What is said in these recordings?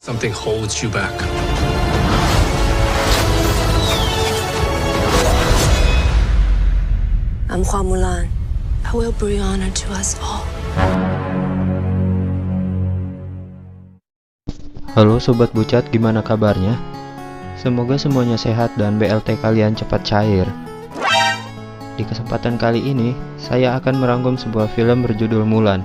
Something holds you back. I'm Hua Mulan. I will bring honor to us all. Halo Sobat Bucat, gimana kabarnya? Semoga semuanya sehat dan BLT kalian cepat cair. Di kesempatan kali ini, saya akan merangkum sebuah film berjudul Mulan.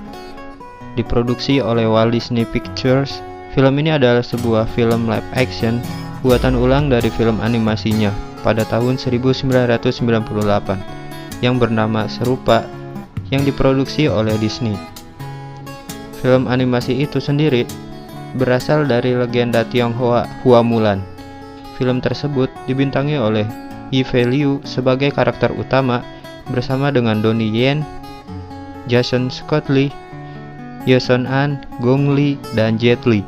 Diproduksi oleh Walt Disney Pictures, film ini adalah sebuah film live action buatan ulang dari film animasinya pada tahun 1998 yang bernama serupa yang diproduksi oleh Disney. Film animasi itu sendiri berasal dari legenda Tionghoa Hua Mulan. Film tersebut dibintangi oleh Yi-Fei Liu sebagai karakter utama bersama dengan Donnie Yen, Jason Scott Lee, Yeon An, Gong Li, dan Jet Li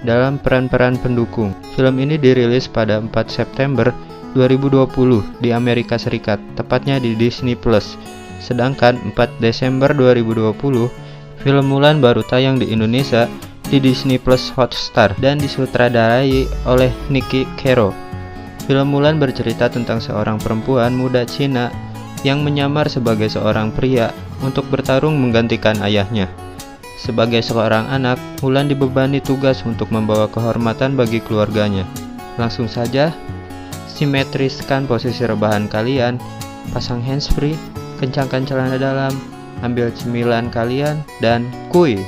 dalam peran-peran pendukung. Film ini dirilis pada 4 September 2020 di Amerika Serikat, tepatnya di Disney Plus. Sedangkan 4 Desember 2020, film Mulan baru tayang di Indonesia di Disney Plus Hotstar dan disutradarai oleh Nicky Caro. Film Mulan bercerita tentang seorang perempuan muda Cina yang menyamar sebagai seorang pria untuk bertarung menggantikan ayahnya. Sebagai seorang anak, Mulan dibebani tugas untuk membawa kehormatan bagi keluarganya. Langsung saja, simetriskan posisi rebahan kalian, pasang handsfree, kencangkan celana dalam, ambil cemilan kalian, dan kuy!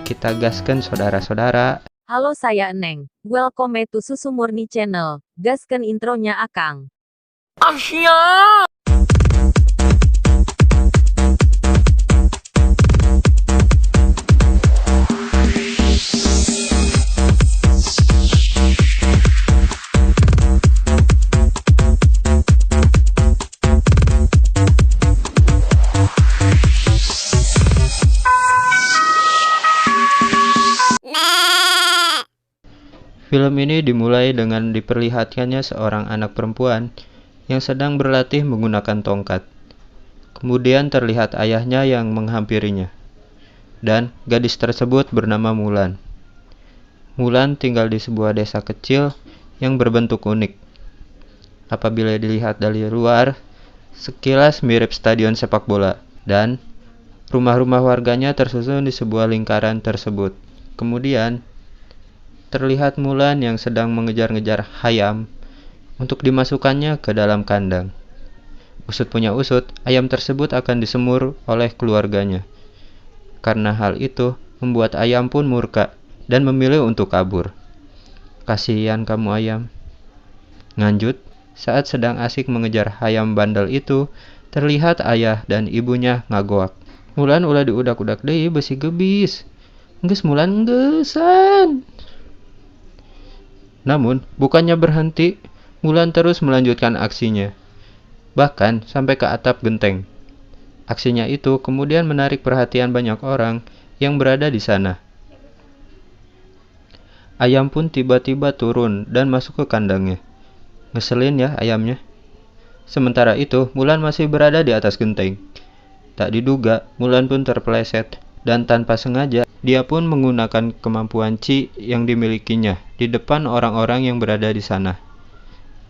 Kita gaskan saudara-saudara. Halo, saya Eneng. Welcome to Susu Murni Channel. Gaskan intronya Akang. Film ini dimulai dengan diperlihatkannya seorang anak perempuan yang sedang berlatih menggunakan tongkat. Kemudian terlihat ayahnya yang menghampirinya. Dan gadis tersebut bernama Mulan. Mulan tinggal di sebuah desa kecil yang berbentuk unik. Apabila dilihat dari luar, sekilas mirip stadion sepak bola. Dan rumah-rumah warganya tersusun di sebuah lingkaran tersebut. Kemudian terlihat Mulan yang sedang mengejar-ngejar ayam untuk dimasukkannya ke dalam kandang. Usut punya usut, ayam tersebut akan disemur oleh keluarganya. Karena hal itu, membuat ayam pun murka dan memilih untuk kabur. Kasihan kamu ayam. Lanjut, saat sedang asik mengejar ayam bandel itu, terlihat ayah dan ibunya ngagoak. Mulan ulah diudak-udak deui besi gebis. Geus Mulan geusan. Namun, bukannya berhenti, Mulan terus melanjutkan aksinya, bahkan sampai ke atap genteng. Aksinya itu kemudian menarik perhatian banyak orang yang berada di sana. Ayam pun tiba-tiba turun dan masuk ke kandangnya. Ngeselin ya ayamnya. Sementara itu, Mulan masih berada di atas genteng. Tak diduga, Mulan pun terpeleset, dan tanpa sengaja, dia pun menggunakan kemampuan Qi yang dimilikinya di depan orang-orang yang berada di sana.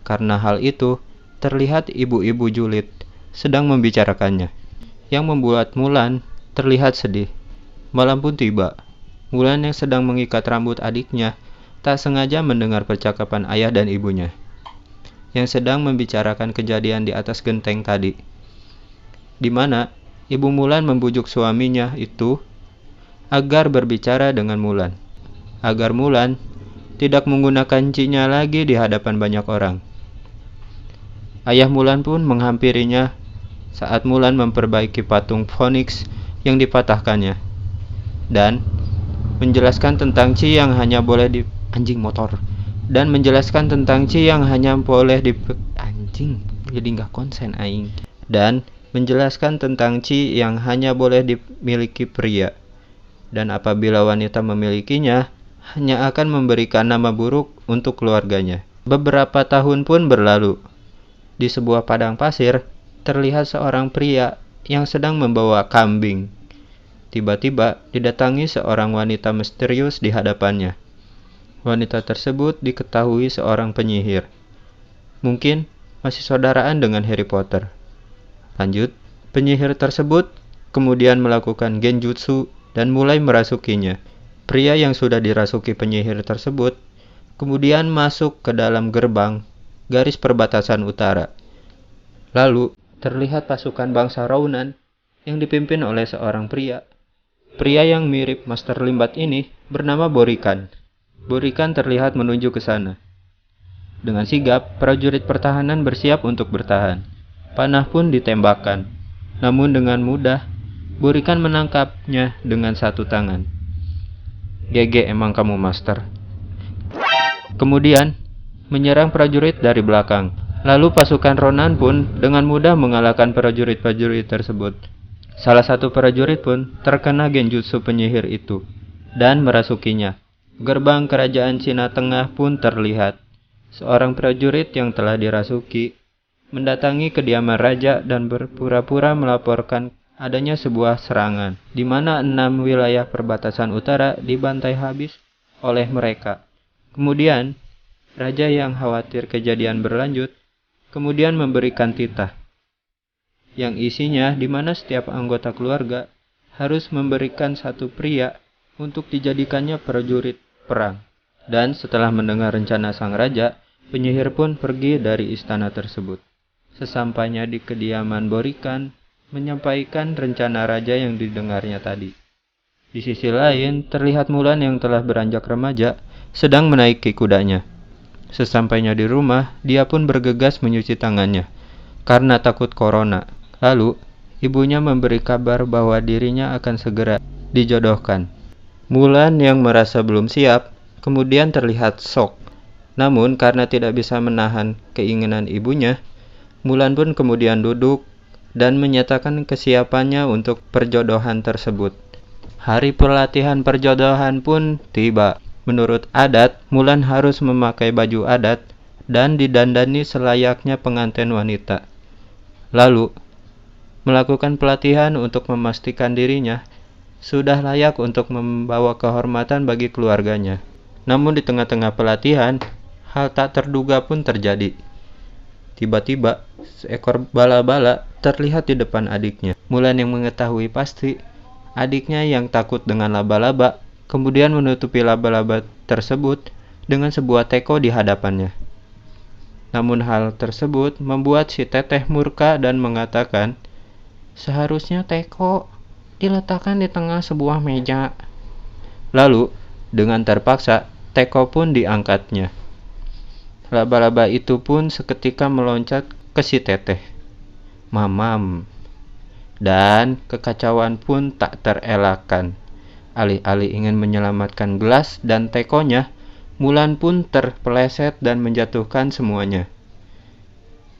Karena hal itu, terlihat ibu-ibu julid sedang membicarakannya, yang membuat Mulan terlihat sedih. Malam pun tiba. Mulan yang sedang mengikat rambut adiknya tak sengaja mendengar percakapan ayah dan ibunya, yang sedang membicarakan kejadian di atas genteng tadi, di mana ibu Mulan membujuk suaminya itu agar berbicara dengan Mulan, agar Mulan tidak menggunakan Qi-nya lagi di hadapan banyak orang. Ayah Mulan pun menghampirinya saat Mulan memperbaiki patung Phoenix yang dipatahkannya, dan menjelaskan tentang Qi yang hanya boleh di dan menjelaskan tentang Qi yang hanya boleh di jadi nggak konsen aing, dan menjelaskan tentang Qi yang hanya boleh dimiliki pria. Dan apabila wanita memilikinya, hanya akan memberikan nama buruk untuk keluarganya. Beberapa tahun pun berlalu. Di sebuah padang pasir, terlihat seorang pria yang sedang membawa kambing. Tiba-tiba didatangi seorang wanita misterius di hadapannya. Wanita tersebut diketahui seorang penyihir. Mungkin masih saudaraan dengan Harry Potter. Lanjut, penyihir tersebut kemudian melakukan genjutsu dan mulai merasukinya. Pria yang sudah dirasuki penyihir tersebut kemudian masuk ke dalam gerbang garis perbatasan utara. Lalu, terlihat pasukan bangsa Raunan yang dipimpin oleh seorang pria. Pria yang mirip Master Limbat ini bernama Borikan. Borikan terlihat menuju ke sana. Dengan sigap, prajurit pertahanan bersiap untuk bertahan. Panah pun ditembakkan. Namun dengan mudah, Borikan menangkapnya dengan satu tangan. GG emang kamu, Master. Kemudian, menyerang prajurit dari belakang. Lalu pasukan Ronan pun dengan mudah mengalahkan prajurit-prajurit tersebut. Salah satu prajurit pun terkena genjutsu penyihir itu dan merasukinya. Gerbang kerajaan Cina Tengah pun terlihat. Seorang prajurit yang telah dirasuki mendatangi kediaman raja dan berpura-pura melaporkan adanya sebuah serangan, di mana 6 wilayah perbatasan utara dibantai habis oleh mereka. Kemudian, raja yang khawatir kejadian berlanjut, kemudian memberikan titah, yang isinya di mana setiap anggota keluarga harus memberikan satu pria untuk dijadikannya prajurit perang. Dan setelah mendengar rencana sang raja, penyihir pun pergi dari istana tersebut. Sesampainya di kediaman Borikan, menyampaikan rencana raja yang didengarnya tadi. Di sisi lain, terlihat Mulan yang telah beranjak remaja sedang menaiki kudanya. Sesampainya di rumah, dia pun bergegas menyuci tangannya karena takut corona. Lalu, ibunya memberi kabar bahwa dirinya akan segera dijodohkan. Mulan yang merasa belum siap, kemudian terlihat shock. Namun karena tidak bisa menahan keinginan ibunya, Mulan pun kemudian duduk dan menyatakan kesiapannya untuk perjodohan tersebut. Hari pelatihan perjodohan pun tiba. Menurut adat, Mulan harus memakai baju adat dan didandani selayaknya pengantin wanita. Lalu, melakukan pelatihan untuk memastikan dirinya sudah layak untuk membawa kehormatan bagi keluarganya. Namun di tengah-tengah pelatihan, hal tak terduga pun terjadi. Tiba-tiba, seekor bala-bala terlihat di depan adiknya. Mulan yang mengetahui pasti, adiknya yang takut dengan laba-laba, kemudian menutupi laba-laba tersebut dengan sebuah teko di hadapannya. Namun hal tersebut membuat si teteh murka dan mengatakan, "Seharusnya teko diletakkan di tengah sebuah meja." Lalu, dengan terpaksa, teko pun diangkatnya. Laba-laba itu pun seketika meloncat ke si teteh. Mamam. Dan kekacauan pun tak terelakkan. Alih-alih ingin menyelamatkan gelas dan tekonya, Mulan pun terpeleset dan menjatuhkan semuanya.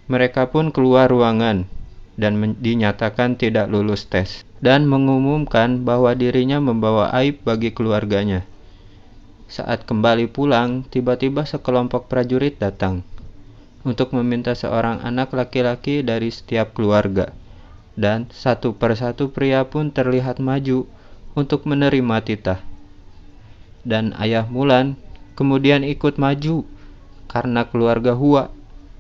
Mereka pun keluar ruangan dan dinyatakan tidak lulus tes, dan mengumumkan bahwa dirinya membawa aib bagi keluarganya. Saat kembali pulang, tiba-tiba sekelompok prajurit datang untuk meminta seorang anak laki-laki dari setiap keluarga, dan satu persatu pria pun terlihat maju untuk menerima titah. Dan ayah Mulan kemudian ikut maju karena keluarga Hua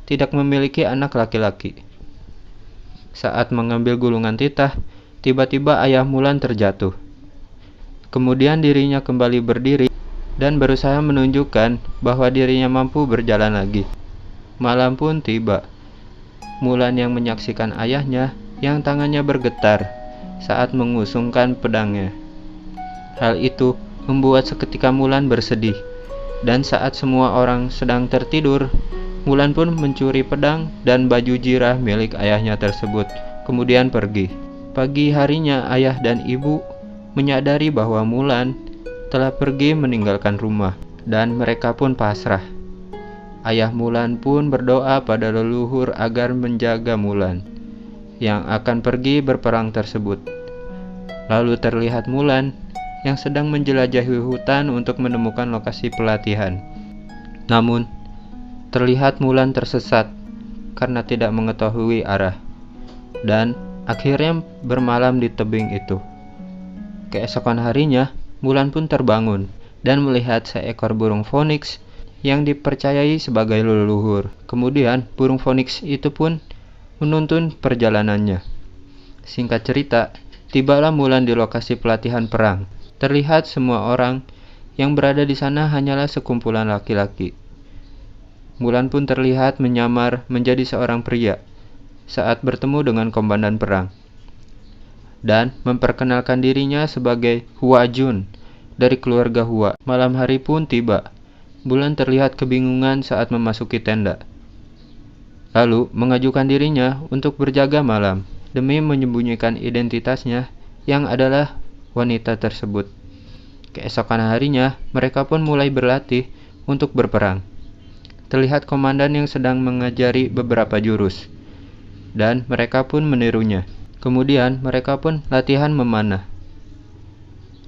tidak memiliki anak laki-laki. Saat mengambil gulungan titah, tiba-tiba ayah Mulan terjatuh. Kemudian dirinya kembali berdiri dan berusaha menunjukkan bahwa dirinya mampu berjalan lagi. Malam pun tiba. Mulan yang menyaksikan ayahnya yang tangannya bergetar saat mengusungkan pedangnya. Hal itu membuat seketika Mulan bersedih. Dan saat semua orang sedang tertidur, Mulan pun mencuri pedang dan baju jirah milik ayahnya tersebut, kemudian pergi. Pagi harinya ayah dan ibu menyadari bahwa Mulan telah pergi meninggalkan rumah, dan mereka pun pasrah. Ayah Mulan pun berdoa pada leluhur agar menjaga Mulan yang akan pergi berperang tersebut. Lalu terlihat Mulan yang sedang menjelajahi hutan untuk menemukan lokasi pelatihan. Namun, terlihat Mulan tersesat karena tidak mengetahui arah, dan akhirnya bermalam di tebing itu. Keesokan harinya, Mulan pun terbangun dan melihat seekor burung phoenix yang dipercayai sebagai leluhur. Kemudian burung phoenix itu pun menuntun perjalanannya. Singkat cerita, tibalah Mulan di lokasi pelatihan perang. Terlihat semua orang yang berada di sana hanyalah sekumpulan laki-laki. Mulan pun terlihat menyamar menjadi seorang pria saat bertemu dengan komandan perang dan memperkenalkan dirinya sebagai Hua Jun dari keluarga Hua. Malam hari pun tiba. Mulan terlihat kebingungan saat memasuki tenda, lalu mengajukan dirinya untuk berjaga malam demi menyembunyikan identitasnya yang adalah wanita tersebut. Keesokan harinya, mereka pun mulai berlatih untuk berperang. Terlihat komandan yang sedang mengajari beberapa jurus, dan mereka pun menirunya. Kemudian mereka pun latihan memanah.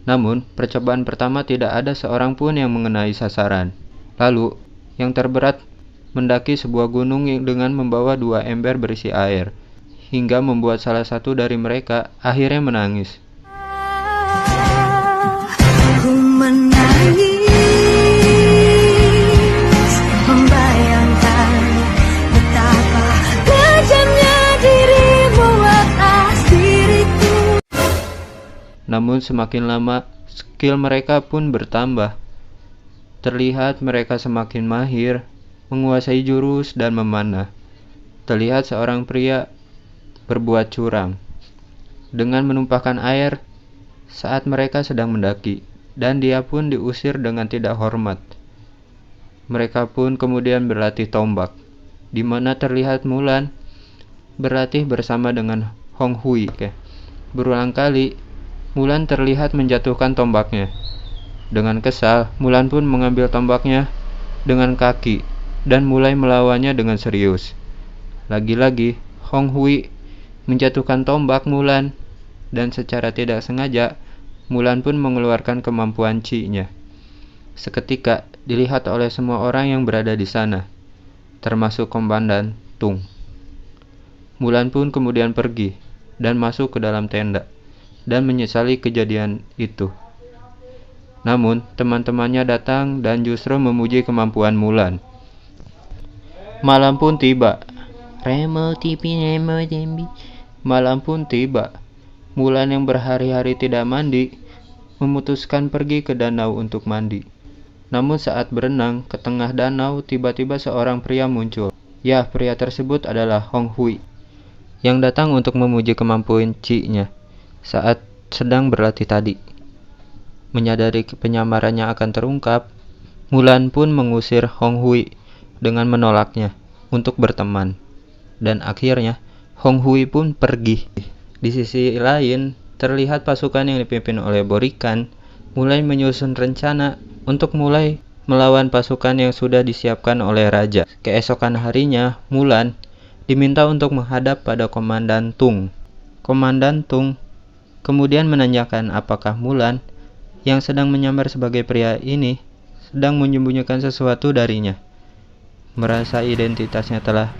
Namun, percobaan pertama tidak ada seorang pun yang mengenai sasaran. Lalu, yang terberat mendaki sebuah gunung dengan membawa 2 ember berisi air, hingga membuat salah satu dari mereka akhirnya menangis. Ku menangis, membayangkan betapa kejamnya dirimu atas diriku. Namun semakin lama, skill mereka pun bertambah. Terlihat mereka semakin mahir, menguasai jurus dan memanah. Terlihat seorang pria berbuat curang dengan menumpahkan air saat mereka sedang mendaki, dan dia pun diusir dengan tidak hormat. Mereka pun kemudian berlatih tombak, di mana terlihat Mulan berlatih bersama dengan Hong Hui. Berulang kali, Mulan terlihat menjatuhkan tombaknya. Dengan kesal, Mulan pun mengambil tombaknya dengan kaki dan mulai melawannya dengan serius. Lagi-lagi, Hong Hui menjatuhkan tombak Mulan, dan secara tidak sengaja, Mulan pun mengeluarkan kemampuan Chi-nya. Seketika dilihat oleh semua orang yang berada di sana, termasuk komandan Tung. Mulan pun kemudian pergi dan masuk ke dalam tenda dan menyesali kejadian itu. Namun, teman-temannya datang dan justru memuji kemampuan Mulan. Malam pun tiba. Malam pun tiba. Mulan yang berhari-hari tidak mandi memutuskan pergi ke danau untuk mandi. Namun saat berenang ke tengah danau, tiba-tiba seorang pria muncul. Ya, pria tersebut adalah Hong Hui yang datang untuk memuji kemampuan Chi-nya saat sedang berlatih tadi. Menyadari penyamarannya akan terungkap, Mulan pun mengusir Hong Hui dengan menolaknya untuk berteman. Dan akhirnya, Hong Hui pun pergi. Di sisi lain, terlihat pasukan yang dipimpin oleh Borikan mulai menyusun rencana untuk mulai melawan pasukan yang sudah disiapkan oleh raja. Keesokan harinya, Mulan diminta untuk menghadap pada Komandan Tung. Komandan Tung kemudian menanyakan apakah Mulan yang sedang menyamar sebagai pria ini sedang menyembunyikan sesuatu darinya. Merasa identitasnya telah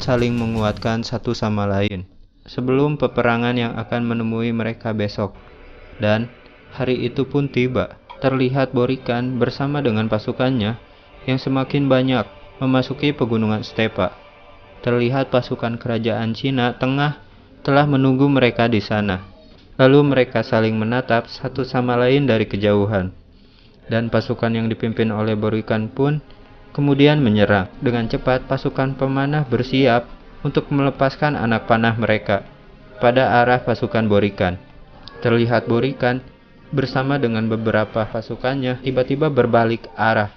saling menguatkan satu sama lain sebelum peperangan yang akan menemui mereka besok. Dan hari itu pun tiba. Terlihat Borikan bersama dengan pasukannya yang semakin banyak memasuki pegunungan Stepa. Terlihat pasukan kerajaan Cina Tengah telah menunggu mereka di sana. Lalu mereka saling menatap satu sama lain dari kejauhan. Dan pasukan yang dipimpin oleh Borikan pun kemudian menyerang. Dengan cepat pasukan pemanah bersiap untuk melepaskan anak panah mereka pada arah pasukan Borikan. Terlihat Borikan bersama dengan beberapa pasukannya tiba-tiba berbalik arah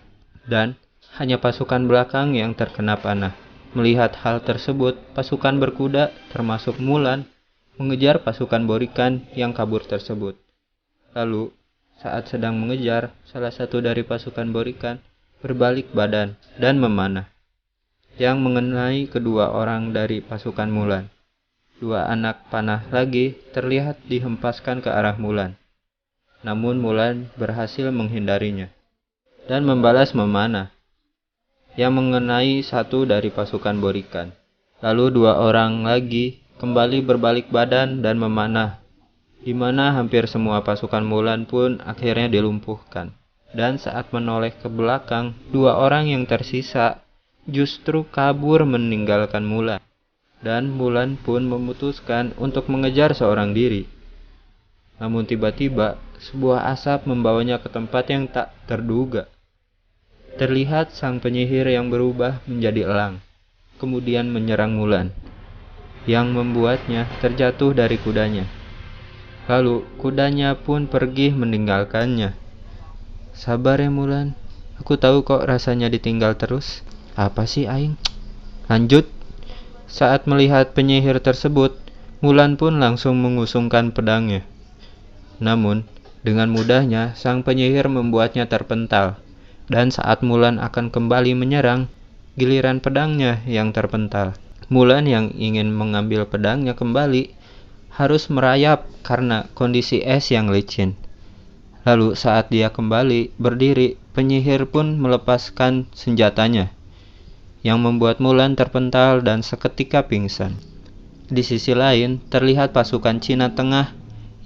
dan hanya pasukan belakang yang terkena panah. Melihat hal tersebut, pasukan berkuda termasuk Mulan mengejar pasukan Borikan yang kabur tersebut. Lalu, saat sedang mengejar, salah satu dari pasukan Borikan berbalik badan dan memanah, yang mengenai kedua orang dari pasukan Mulan. Dua anak panah lagi terlihat dihempaskan ke arah Mulan. Namun Mulan berhasil menghindarinya dan membalas memanah yang mengenai satu dari pasukan Borikan. Lalu dua orang lagi kembali berbalik badan dan memanah, di mana hampir semua pasukan Mulan pun akhirnya dilumpuhkan. Dan saat menoleh ke belakang, dua orang yang tersisa justru kabur meninggalkan Mulan. Dan Mulan pun memutuskan untuk mengejar seorang diri. Namun tiba-tiba, sebuah asap membawanya ke tempat yang tak terduga. Terlihat sang penyihir yang berubah menjadi elang, kemudian menyerang Mulan, yang membuatnya terjatuh dari kudanya. Lalu kudanya pun pergi meninggalkannya. Sabar ya Mulan, aku tahu kok rasanya ditinggal terus. Apa sih aing? Lanjut. Saat melihat penyihir tersebut, Mulan pun langsung mengusungkan pedangnya. Namun, dengan mudahnya sang penyihir membuatnya terpental. Dan saat Mulan akan kembali menyerang, giliran pedangnya yang terpental. Mulan yang ingin mengambil pedangnya kembali harus merayap karena kondisi es yang licin. Lalu saat dia kembali berdiri, penyihir pun melepaskan senjatanya, yang membuat Mulan terpental dan seketika pingsan. Di sisi lain, terlihat pasukan Cina Tengah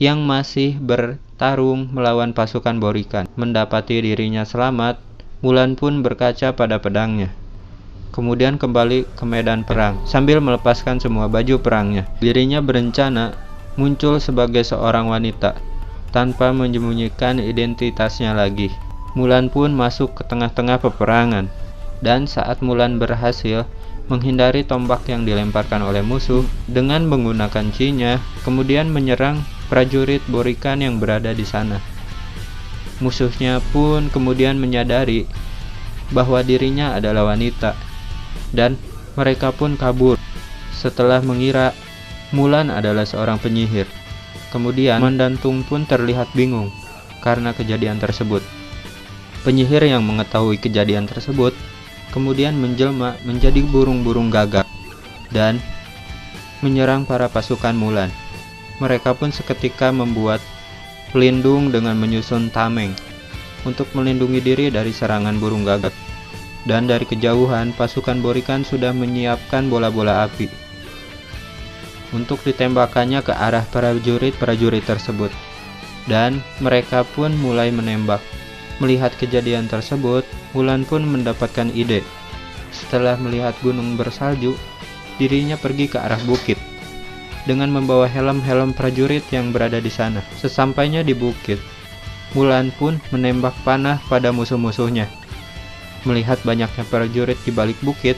yang masih bertarung melawan pasukan Borikan. Mendapati dirinya selamat, Mulan pun berkaca pada pedangnya. Kemudian kembali ke medan perang sambil melepaskan semua baju perangnya. Dirinya berencana muncul sebagai seorang wanita tanpa menyembunyikan identitasnya lagi. Mulan pun masuk ke tengah-tengah peperangan. Dan saat Mulan berhasil menghindari tombak yang dilemparkan oleh musuh dengan menggunakan chi-nya, kemudian menyerang prajurit Borikan yang berada di sana. Musuhnya pun kemudian menyadari bahwa dirinya adalah wanita, dan mereka pun kabur setelah mengira Mulan adalah seorang penyihir. Kemudian Komandan Tung pun terlihat bingung karena kejadian tersebut. Penyihir yang mengetahui kejadian tersebut kemudian menjelma menjadi burung-burung gagak dan menyerang para pasukan Mulan. Mereka pun seketika membuat pelindung dengan menyusun tameng untuk melindungi diri dari serangan burung gagak. Dan dari kejauhan pasukan Borikan sudah menyiapkan bola-bola api untuk ditembakkannya ke arah prajurit-prajurit tersebut. Dan mereka pun mulai menembak. Melihat kejadian tersebut, Mulan pun mendapatkan ide. Setelah melihat gunung bersalju, dirinya pergi ke arah bukit dengan membawa helm-helm prajurit yang berada di sana. Sesampainya di bukit, Mulan pun menembak panah pada musuh-musuhnya. Melihat banyaknya prajurit di balik bukit,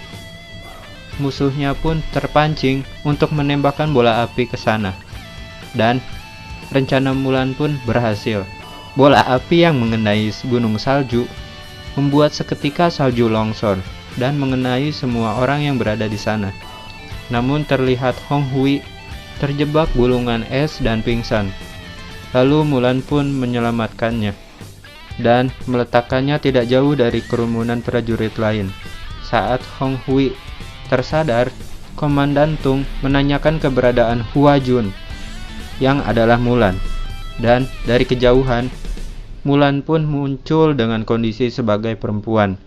musuhnya pun terpancing untuk menembakkan bola api ke sana. Dan rencana Mulan pun berhasil. Bola api yang mengenai gunung salju membuat seketika salju longsor dan mengenai semua orang yang berada di sana. Namun terlihat Hong Hui terjebak gulungan es dan pingsan. Lalu Mulan pun menyelamatkannya dan meletakkannya tidak jauh dari kerumunan prajurit lain. Saat Hong Hui tersadar, Komandan Tung menanyakan keberadaan Hua Jun yang adalah Mulan. Dan dari kejauhan, Mulan pun muncul dengan kondisi sebagai perempuan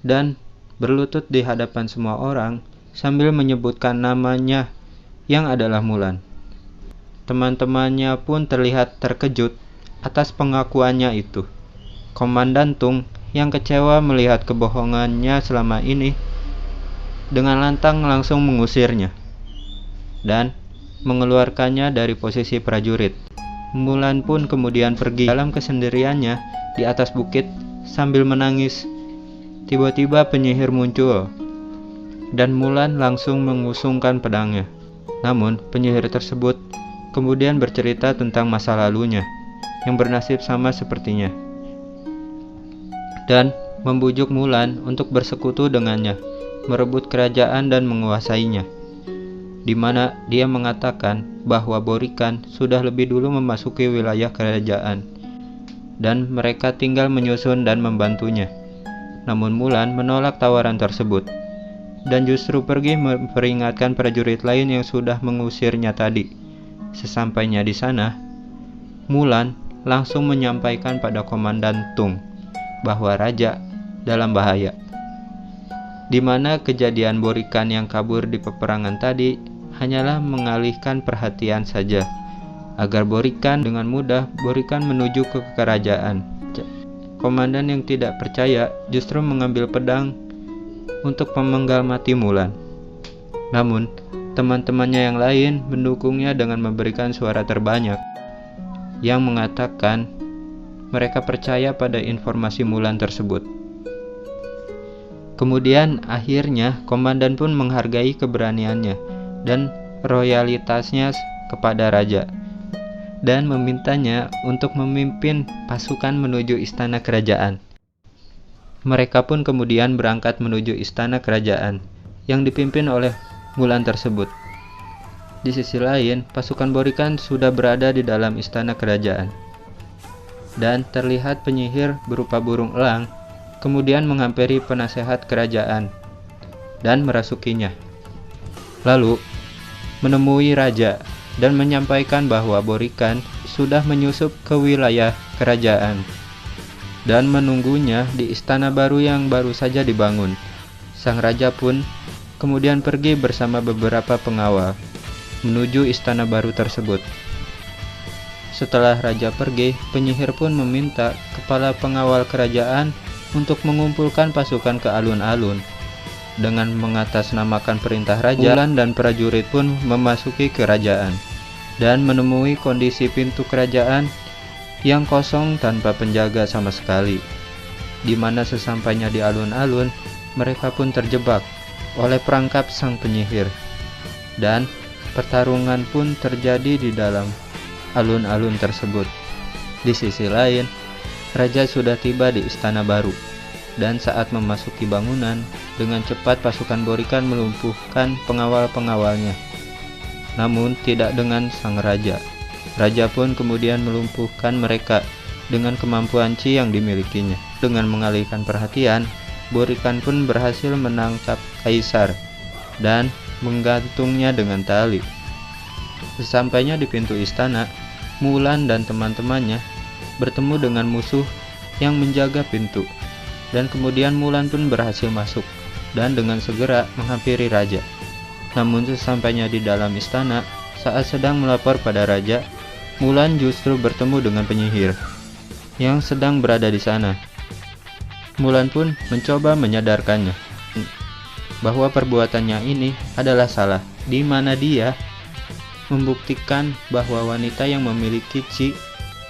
dan berlutut di hadapan semua orang sambil menyebutkan namanya yang adalah Mulan. Teman-temannya pun terlihat terkejut atas pengakuannya itu. Komandan Tung yang kecewa melihat kebohongannya selama ini dengan lantang langsung mengusirnya dan mengeluarkannya dari posisi prajurit. Mulan pun kemudian pergi dalam kesendiriannya di atas bukit sambil menangis. Tiba-tiba penyihir muncul dan Mulan langsung mengusungkan pedangnya. Namun penyihir tersebut kemudian bercerita tentang masa lalunya yang bernasib sama sepertinya dan membujuk Mulan untuk bersekutu dengannya, merebut kerajaan dan menguasainya, di mana dia mengatakan bahwa Borikan sudah lebih dulu memasuki wilayah kerajaan dan mereka tinggal menyusun dan membantunya. Namun Mulan menolak tawaran tersebut dan justru pergi memperingatkan prajurit lain yang sudah mengusirnya tadi. Sesampainya di sana, Mulan langsung menyampaikan pada Komandan Tung bahwa raja dalam bahaya, di mana kejadian Borikan yang kabur di peperangan tadi hanyalah mengalihkan perhatian saja, agar Borikan dengan mudah menuju ke kerajaan. Komandan yang tidak percaya justru mengambil pedang untuk memenggal mati Mulan. Namun, teman-temannya yang lain mendukungnya dengan memberikan suara terbanyak, yang mengatakan mereka percaya pada informasi Mulan tersebut. Kemudian akhirnya komandan pun menghargai keberaniannya dan loyalitasnya kepada raja dan memintanya untuk memimpin pasukan menuju istana kerajaan. Mereka pun kemudian berangkat menuju istana kerajaan yang dipimpin oleh Mulan tersebut. Di sisi lain, pasukan Borikan sudah berada di dalam istana kerajaan. Dan terlihat penyihir berupa burung elang kemudian menghampiri penasehat kerajaan dan merasukinya. Lalu menemui raja dan menyampaikan bahwa Borikan sudah menyusup ke wilayah kerajaan dan menunggunya di istana baru yang baru saja dibangun. Sang raja pun kemudian pergi bersama beberapa pengawal menuju istana baru tersebut. Setelah raja pergi, penyihir pun meminta kepala pengawal kerajaan untuk mengumpulkan pasukan ke alun-alun. Dengan mengatasnamakan perintah raja, Mulan dan prajurit pun memasuki kerajaan dan menemui kondisi pintu kerajaan yang kosong tanpa penjaga sama sekali, di mana sesampainya di alun-alun, mereka pun terjebak oleh perangkap sang penyihir, dan pertarungan pun terjadi di dalam alun-alun tersebut. Di sisi lain, raja sudah tiba di istana baru, dan saat memasuki bangunan, dengan cepat pasukan Borikan melumpuhkan pengawal-pengawalnya. Namun tidak dengan sang raja. Raja pun kemudian melumpuhkan mereka dengan kemampuan Qi yang dimilikinya. Dengan mengalihkan perhatian, Borikan pun berhasil menangkap kaisar dan menggantungnya dengan tali. Sesampainya di pintu istana, Mulan dan teman-temannya bertemu dengan musuh yang menjaga pintu, dan kemudian Mulan pun berhasil masuk dan dengan segera menghampiri raja. Namun sesampainya di dalam istana, saat sedang melapor pada raja, Mulan justru bertemu dengan penyihir yang sedang berada di sana. Mulan pun mencoba menyadarkannya bahwa perbuatannya ini adalah salah, di mana dia membuktikan bahwa wanita yang memiliki Qi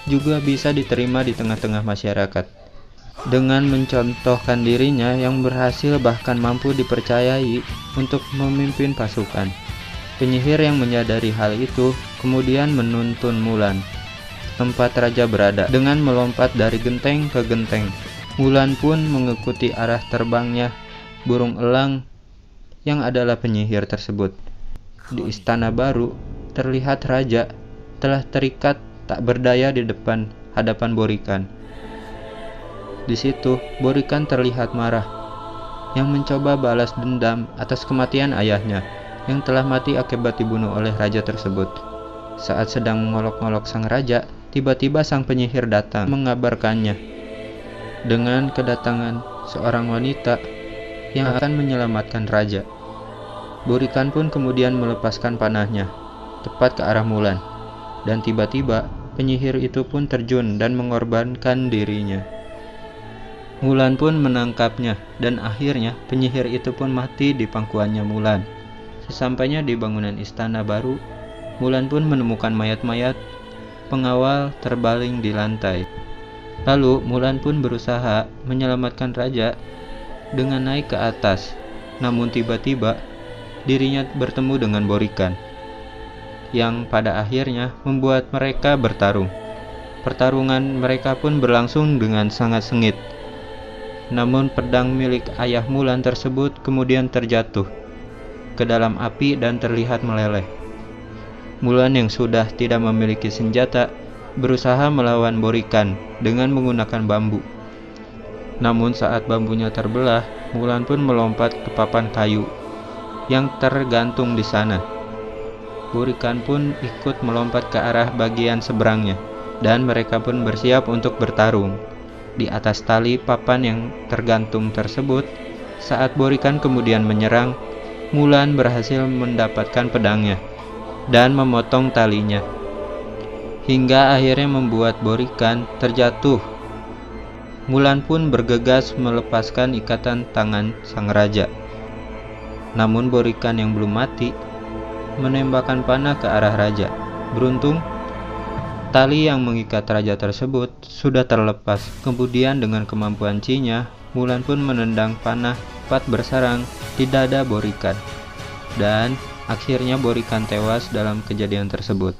juga bisa diterima di tengah-tengah masyarakat, dengan mencontohkan dirinya yang berhasil bahkan mampu dipercayai untuk memimpin pasukan. Penyihir yang menyadari hal itu kemudian menuntun Mulan tempat raja berada dengan melompat dari genteng ke genteng. Mulan pun mengikuti arah terbangnya burung elang yang adalah penyihir tersebut. Di istana baru, terlihat raja telah terikat tak berdaya di depan hadapan Borikan. Di situ, Borikan terlihat marah, yang mencoba balas dendam atas kematian ayahnya, yang telah mati akibat dibunuh oleh raja tersebut. Saat sedang mengolok-ngolok sang raja, tiba-tiba sang penyihir datang mengabarkannya dengan kedatangan seorang wanita yang akan menyelamatkan raja. Borikan pun kemudian melepaskan panahnya, tepat ke arah Mulan. Dan tiba-tiba, penyihir itu pun terjun dan mengorbankan dirinya. Mulan pun menangkapnya, dan akhirnya penyihir itu pun mati di pangkuannya Mulan. Sesampainya di bangunan istana baru, Mulan pun menemukan mayat-mayat pengawal terbaring di lantai. Lalu Mulan pun berusaha menyelamatkan raja dengan naik ke atas. Namun tiba-tiba dirinya bertemu dengan Borikan, yang pada akhirnya membuat mereka bertarung. Pertarungan mereka pun berlangsung dengan sangat sengit. Namun pedang milik ayah Mulan tersebut kemudian terjatuh ke dalam api dan terlihat meleleh. Mulan yang sudah tidak memiliki senjata berusaha melawan Borikan dengan menggunakan bambu. Namun saat bambunya terbelah, Mulan pun melompat ke papan kayu yang tergantung di sana. Borikan pun ikut melompat ke arah bagian seberangnya, dan mereka pun bersiap untuk bertarung. Di atas tali papan yang tergantung tersebut, saat Borikan kemudian menyerang, Mulan berhasil mendapatkan pedangnya dan memotong talinya, hingga akhirnya membuat Borikan terjatuh. Mulan pun bergegas melepaskan ikatan tangan sang raja. Namun Borikan yang belum mati menembakkan panah ke arah raja. Beruntung, tali yang mengikat raja tersebut sudah terlepas. Kemudian dengan kemampuan Cinya, Mulan pun menendang panah tepat bersarang di dada Borikan. Dan akhirnya Borikan tewas dalam kejadian tersebut.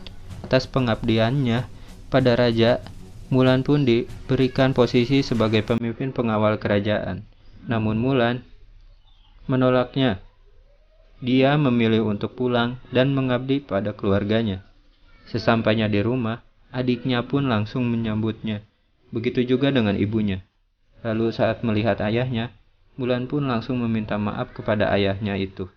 Atas pengabdiannya pada raja, Mulan pun diberikan posisi sebagai pemimpin pengawal kerajaan. Namun Mulan menolaknya. Dia memilih untuk pulang dan mengabdi pada keluarganya. Sesampainya di rumah, adiknya pun langsung menyambutnya. Begitu juga dengan ibunya. Lalu saat melihat ayahnya, Mulan pun langsung meminta maaf kepada ayahnya itu,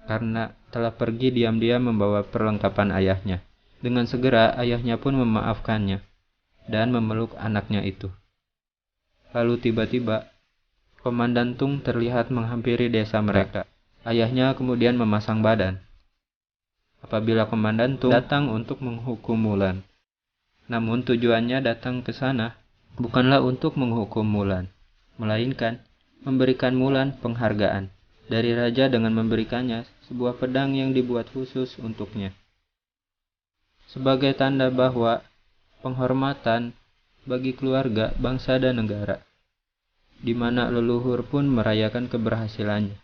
karena telah pergi diam-diam membawa perlengkapan ayahnya. Dengan segera ayahnya pun memaafkannya dan memeluk anaknya itu. Lalu tiba-tiba, Komandan Tung terlihat menghampiri desa mereka. Ayahnya kemudian memasang badan apabila Komandan Tung datang untuk menghukum Mulan. Namun tujuannya datang ke sana bukanlah untuk menghukum Mulan, melainkan memberikan Mulan penghargaan dari raja dengan memberikannya sebuah pedang yang dibuat khusus untuknya, sebagai tanda bahwa penghormatan bagi keluarga, bangsa, dan negara, di mana leluhur pun merayakan keberhasilannya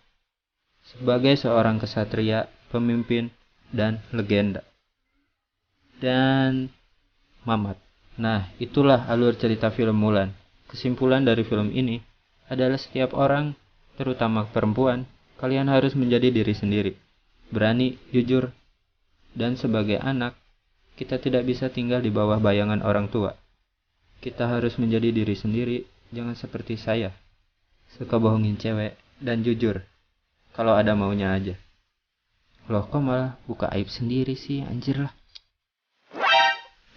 sebagai seorang kesatria, pemimpin, dan legenda. Dan Mamat. Nah, itulah alur cerita film Mulan. Kesimpulan dari film ini adalah setiap orang, terutama perempuan, kalian harus menjadi diri sendiri, berani, jujur, dan sebagai anak, kita tidak bisa tinggal di bawah bayangan orang tua. Kita harus menjadi diri sendiri, jangan seperti saya, suka bohongin cewek, dan jujur kalau ada maunya aja. Loh, kok malah buka aib sendiri sih, anjir lah.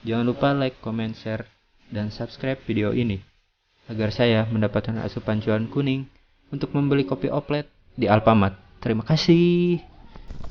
Jangan lupa like, comment, share, dan subscribe video ini agar saya mendapatkan asupan cuan kuning untuk membeli kopi oplet di Alfamart. Terima kasih.